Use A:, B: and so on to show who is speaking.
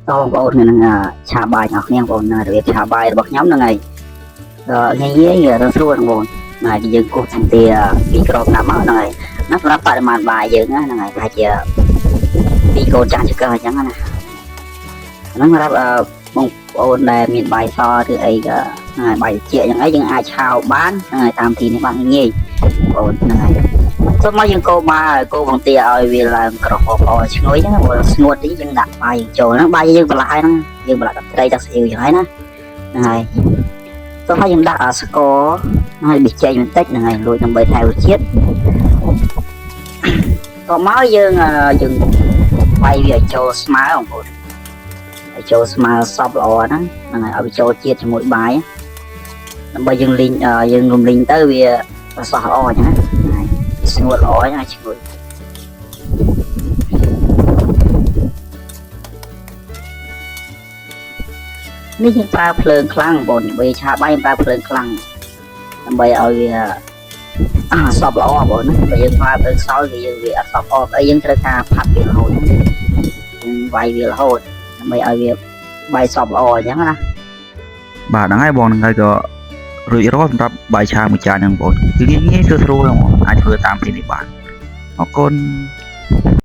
A: បងប្អូននឹងឆាបាយរបស់ខ្ញុំបងរបៀបឆាបាយរបស់ខ្ញុំហ្នឹងហើយងាយរស្រួលបងហើយយើងគោះជំទាពីក្របដាក់មកហ្នឹងហើយណាសម្រាប់បរិមាណបាយយើងហ្នឹងហើយប្រហែលជាពីកូនចាស់ចង្កឹះអញ្ចឹងណាហ្នឹងសម្រាប់បងប្អូនដែលមានបាយសឬអីក៏ហើយបាយជាអញ្ចឹងអីយើងអាចឆាបានហ្នឹងហើយតាមទីនេះបានងាយបងប្អូនហ្នឹងហើយសូមមកយើងកូរបាយកូរបង្ទាឲ្យវាឡើងក្រហមល្អឈ្ងុយហ្នឹងបើស្ងួតតិចយើងដាក់បាយចូលហ្នឹងបាយយើងប្រឡាក់ហើយហ្នឹងយើងប្រឡាក់ទឹកត្រីទឹកស៊ីអ៊ីវចឹងហើយណាហ្នឹងហើយសូមឲ្យយើងដាក់ស្ករហើយប៊ីចេងបន្តិចហ្នឹងហើយលួចដើម្បីថែរសជាតិក៏មកយើងបាយវាចូលស្មើបងប្អូនឲ្យចូលស្មើសពល្អហ្នឹងហ្នឹងហើយឲ្យវាចូលជាតិជាមួយបាយដើម្បីយើងលីងយើងរំលីងទៅវាសោះល្អអញ្ចឹងណាស្ងួតល្អអញ្ចឹងឈ្ងុយនេះយើងប្រើភ្លើងខ្លាំងបងដើម្បីឆាបាយប្រើភ្លើងខ្លាំងដើម្បីឲ្យវាសពល្អបងណាបើយើងប្រើភ្លើងខ្សោយគឺយើងវាអត់សពអត់អីយើងត្រូវការផាត់វារហូតយើងវាយវារហូតដើម្បីឲ្យវាបាយសពល្អអញ្ចឹងណា
B: បាទហ្នឹងហើយបងហ្នឹងហើយក៏រួចរាល់សម្រាប់បាយឆាមួយចានហ្នឹងបងគឺងាយស្រួលហ្មងអាចធ្វើតាមទីនេះបានអរគុណ